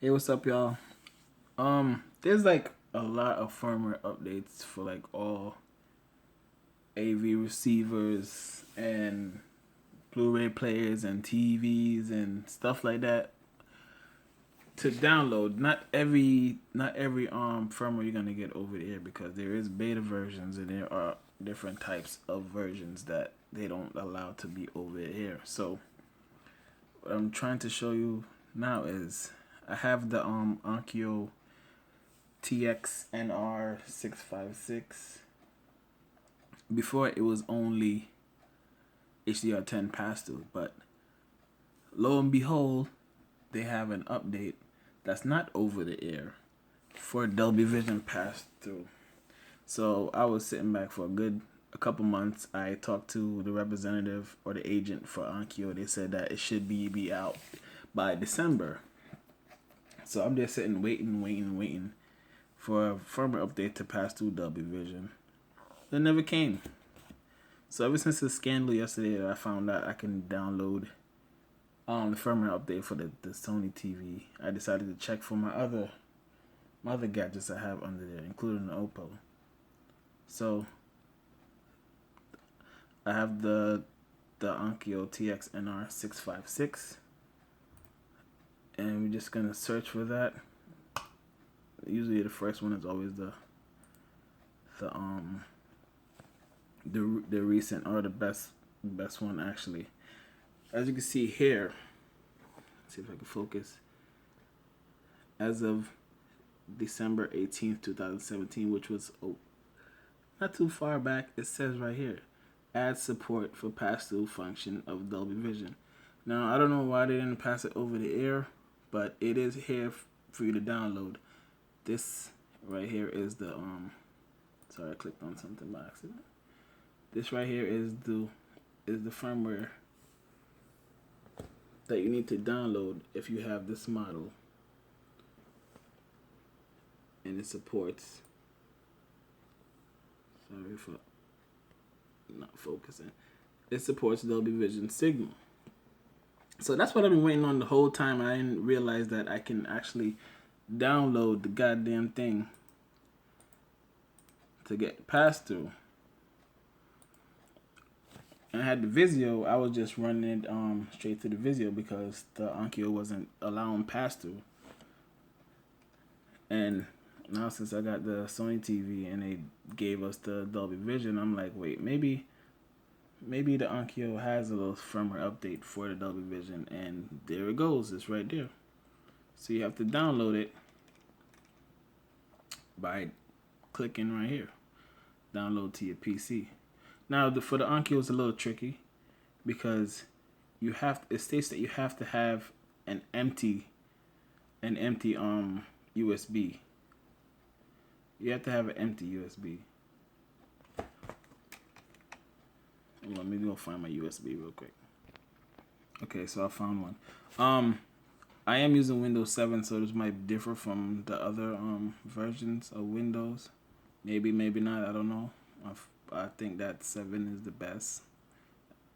Hey, what's up, y'all? There's like a lot of firmware updates for like all AV receivers and Blu-ray players and TVs and stuff like that to download. Not every firmware you're gonna get over the air because there is beta versions and there are different types of versions that they don't allow to be over the air. So what I'm trying to show you now is I have the ONKYO TXNR656. Before it was only HDR10 pass-through, but lo and behold, they have an update that's not over the air for Dolby Vision pass-through. So I was sitting back for a couple months. I talked to the representative or the agent for ONKYO. They said that it should be out by December. So I'm just sitting waiting for a firmware update to pass through Dolby Vision. It never came. So ever since the scandal yesterday, I found out I can download the firmware update for the Sony TV. I decided to check for my other gadgets I have under there, including the Oppo. So I have the ONKYO TXNR656, and we're just gonna search for that. Usually the first one is always the recent or the best one actually. As you can see here, let's see if I can focus. As of December 18th, 2017, which was not too far back, it says right here, add support for pass-through function of Dolby Vision. Now, I don't know why they didn't pass it over the air, but it is here for you to download. This right here is the sorry, I clicked on something by accident. This right here is the firmware that you need to download if you have this model, and it supports, sorry for not focusing, it supports Dolby Vision signal. So that's what I've been waiting on the whole time. I didn't realize that I can actually download the goddamn thing to get pass through. And I had the Vizio. I was just running it straight to the Vizio because the ONKYO wasn't allowing pass through. And now since I got the Sony TV and they gave us the Dolby Vision, I'm like, wait, maybe the ONKYO has a little firmware update for the Dolby Vision, and there it goes. It's right there. So you have to download it by clicking right here, download to your PC. Now for the ONKYO it's a little tricky because it states that you have to have an empty USB. You have to have an empty USB. Let me go find my USB real quick. Okay, so I found one. I am using Windows 7, so this might differ from the other versions of Windows. Maybe not. I don't know. I think that 7 is the best.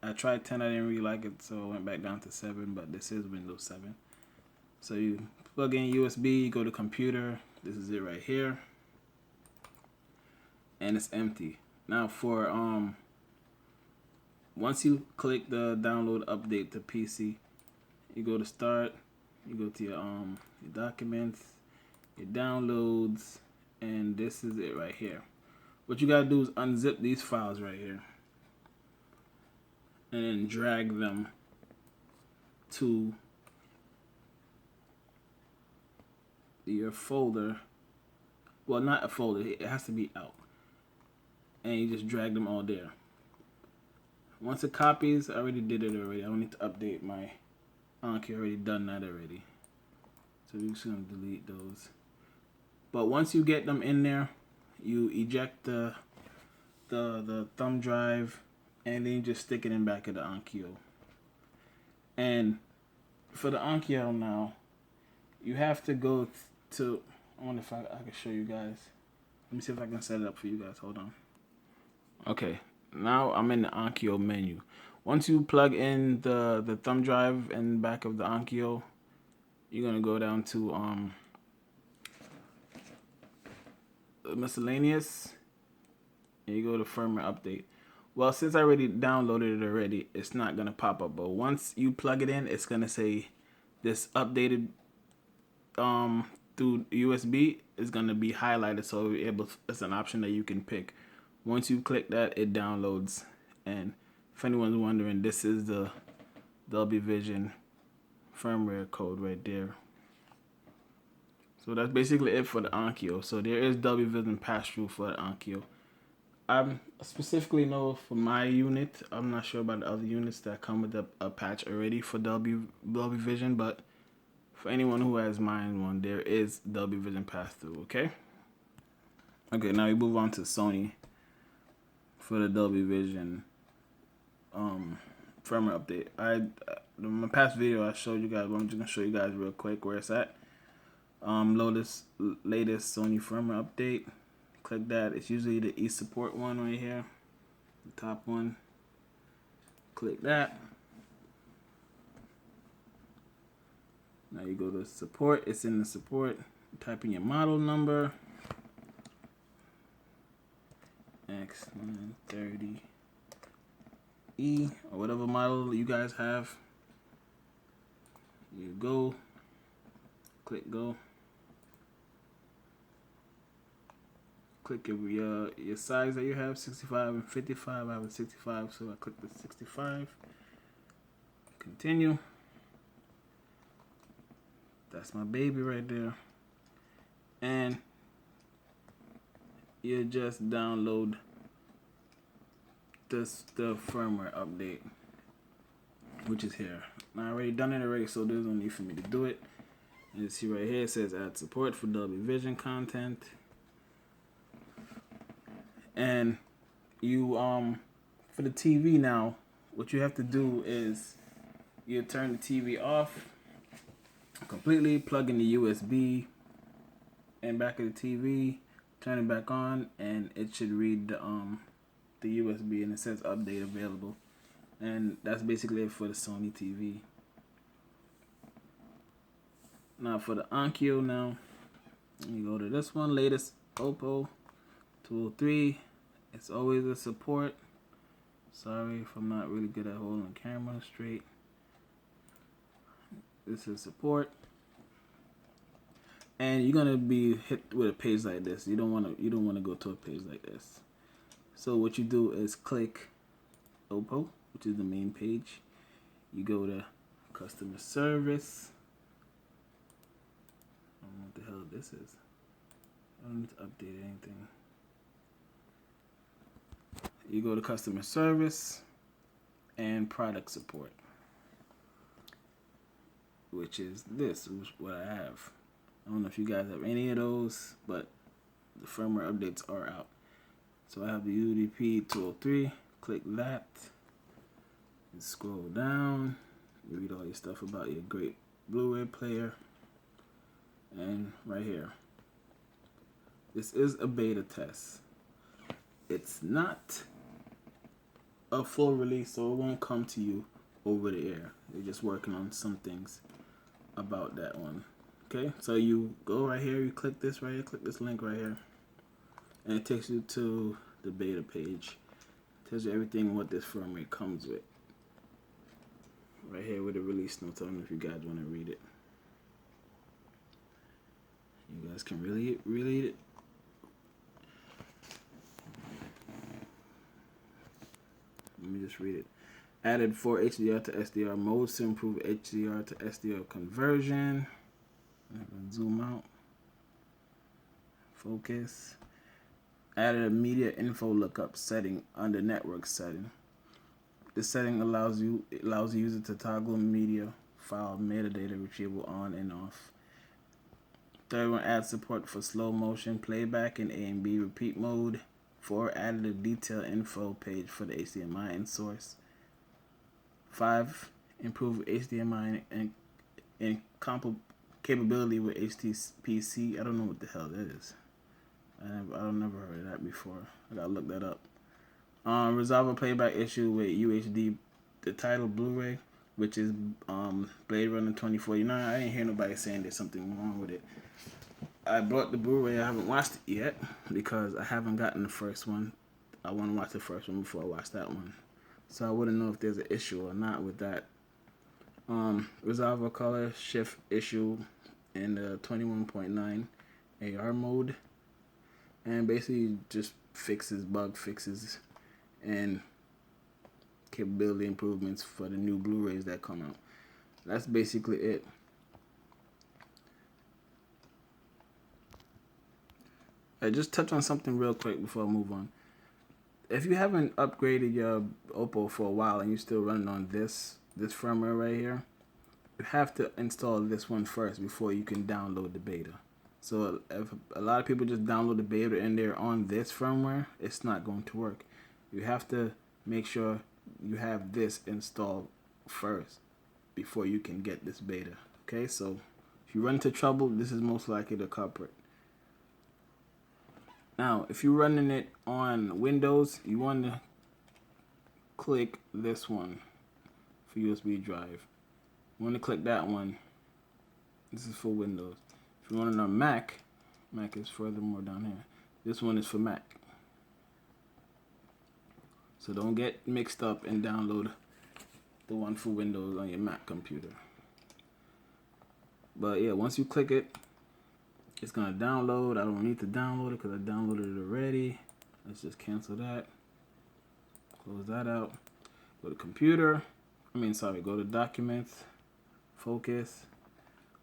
I tried 10. I didn't really like it, so I went back down to 7. But this is Windows 7. So you plug in USB. You go to computer. This is it right here, and it's empty. Now for once you click the download update to PC, you go to start, you go to your documents, your downloads, and this is it right here. What you gotta do is unzip these files right here and then drag them to your folder. Well, not a folder, it has to be out, and you just drag them all there. Once it copies, I already did it already. I don't need to update my ONKYO. Already done that already. So we're just gonna delete those. But once you get them in there, you eject the thumb drive, and then you just stick it in back of the ONKYO. And for the ONKYO now, you have to go to. I wonder if I can show you guys. Let me see if I can set it up for you guys. Hold on. Okay. Now I'm in the ONKYO menu. Once you plug in the thumb drive in the back of the ONKYO, you're gonna go down to miscellaneous, and you go to firmware update. Well, since I already downloaded it already, it's not gonna pop up. But once you plug it in, it's gonna say this updated through USB is gonna be highlighted, so it's an option that you can pick. Once you click that, it downloads. And if anyone's wondering, this is the Dolby Vision firmware code right there. So that's basically it for the ONKYO. So there is Dolby Vision pass-through for the ONKYO. I specifically know for my unit, I'm not sure about the other units that come with a patch already for Dolby Vision, but for anyone who has mine one, there is Dolby Vision pass-through, okay? Okay, now we move on to Sony for the Dolby Vision firmware update. In my past video I showed you guys, but I'm just gonna show you guys real quick where it's at. Latest Sony firmware update. Click that. It's usually the eSupport one right here, the top one. Click that. Now you go to support. It's in the support. Type in your model number. X930E or whatever model you guys have. You go. Click go. Click your size that you have, 65 and 55. I have a 65, so I click the 65. Continue. That's my baby right there. And you just download the firmware update, which is here. Now I already done it already, so there's no need for me to do it. And you see right here, it says add support for Dolby Vision content. And you for the TV now, what you have to do is you turn the TV off completely, plug in the USB and back of the TV, turn it back on, and it should read the USB, and it says update available. And that's basically it for the Sony TV. Now for the ONKYO now, you go to this one, latest Oppo 203. It's always a support. Sorry if I'm not really good at holding the camera straight. This is support. And you're gonna be hit with a page like this. You don't wanna go to a page like this. So what you do is click Oppo, which is the main page. You go to customer service. I don't know what the hell this is. I don't need to update anything. You go to customer service and product support, which is this, which is what I have. I don't know if you guys have any of those, but the firmware updates are out. So I have the UDP 203. Click that. You scroll down. You read all your stuff about your great Blu-ray player. And right here, this is a beta test. It's not a full release, so it won't come to you over the air. They're just working on some things about that one. Okay, so you go right here, you click this right here, click this link right here, and it takes you to the beta page. It tells you everything what this firmware comes with. Right here with the release notes. I don't know if you guys want to read it. You guys can really read it. Let me just read it. Added 4 HDR to SDR modes to improve HDR to SDR conversion. I'm gonna zoom out. Focus. Added a media info lookup setting under network setting. This setting allows the user to toggle media file metadata retrieval on and off. Third one, add support for slow motion playback in A and B repeat mode. 4, added a detailed info page for the HDMI and source. 5, improve HDMI and capability with HTPC. I don't know what the hell that is. I've never heard of that before. I gotta look that up. Resolve a playback issue with UHD, the title Blu-ray. which is Blade Runner 2049. I didn't hear nobody saying there's something wrong with it. I bought the Blu-ray. I haven't watched it yet because I haven't gotten the first one. I want to watch the first one before I watch that one. So I wouldn't know if there's an issue or not with that. Resolve a color shift issue in the 21.9 AR mode. And basically just bug fixes, and capability improvements for the new Blu-rays that come out. That's basically it. I just touch on something real quick before I move on. If you haven't upgraded your Oppo for a while and you're still running on this firmware right here, you have to install this one first before you can download the beta. So if a lot of people just download the beta and they're on this firmware, it's not going to work. You have to make sure you have this installed first before you can get this beta. Okay, so if you run into trouble, this is most likely the culprit. Now, if you're running it on Windows, you want to click this one for USB drive. You want to click that one. This is for Windows. If you're running on Mac is furthermore down here. This one is for Mac. So don't get mixed up and download the one for Windows on your Mac computer. But yeah, once you click it, it's gonna download. I don't need to download it because I downloaded it already. Let's just cancel that. Close that out. Go to computer. Go to documents, focus,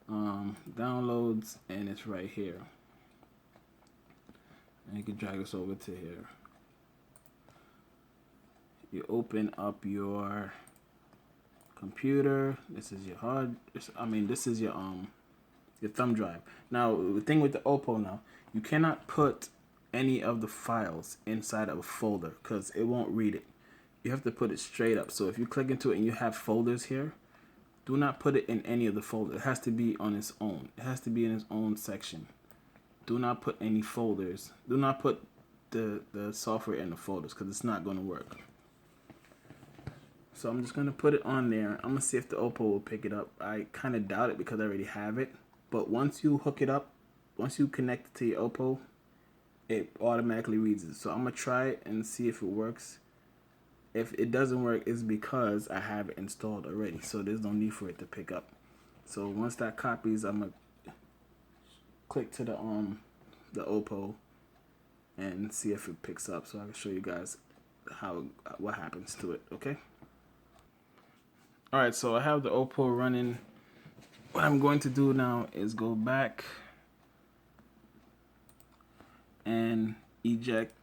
downloads, and it's right here. And you can drag this over to here. You open up your computer. This is your this is your thumb drive. Now, the thing with the Oppo now, you cannot put any of the files inside of a folder because it won't read it. You have to put it straight up. So if you click into it and you have folders here, do not put it in any of the folders. It has to be on its own. It has to be in its own section. Do not put any folders. Do not put the software in the folders because it's not going to work. So I'm just going to put it on there. I'm going to see if the Oppo will pick it up. I kind of doubt it because I already have it. But once you hook it up, once you connect it to your Oppo, it automatically reads it. So I'm going to try it and see if it works. If it doesn't work, it's because I have it installed already. So there's no need for it to pick up. So once that copies, I'm going to click to the Oppo and see if it picks up. So I can show you guys what happens to it, okay? Alright, so I have the Oppo running. What I'm going to do now is go back and eject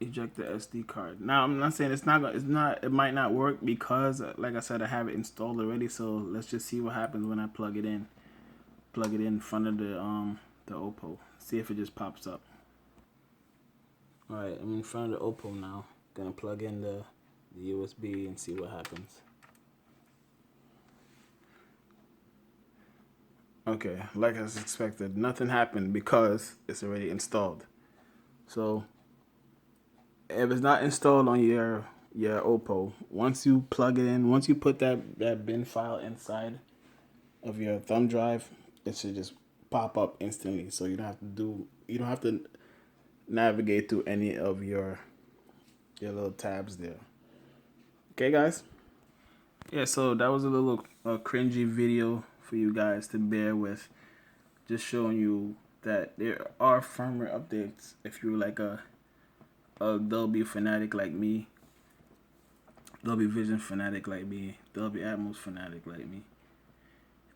the SD card. Now I'm not saying it might not work because like I said, I have it installed already. So let's just see what happens when I plug it in front of the Oppo. See if it just pops up. Alright, I'm in front of the Oppo now. Gonna plug in the USB and see what happens. Okay, like I expected, nothing happened because it's already installed. So if it's not installed on your Oppo, once you plug it in, once you put that bin file inside of your thumb drive, it should just pop up instantly. So you don't have to navigate through any of your little tabs there. Okay, guys? Yeah, so that was a little cringy video for you guys to bear with. Just showing you that there are firmware updates if you're like a Dolby fanatic like me, Dolby Vision fanatic like me, Dolby Atmos fanatic like me.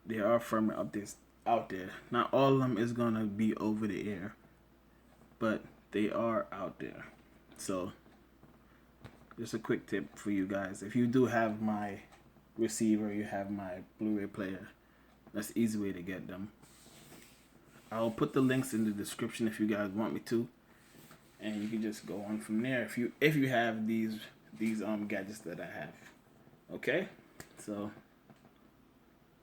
There are firmware updates out there. Not all of them is gonna be over the air, but they are out there. So just a quick tip for you guys. If you do have my receiver, you have my Blu-ray player, that's the easy way to get them. I'll put the links in the description if you guys want me to, and you can just go on from there if you have these gadgets that I have. Okay, so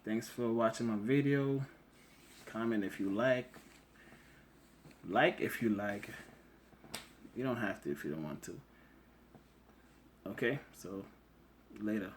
thanks for watching my video. Comment if you like if you like. You don't have to if you don't want to. Okay, so later.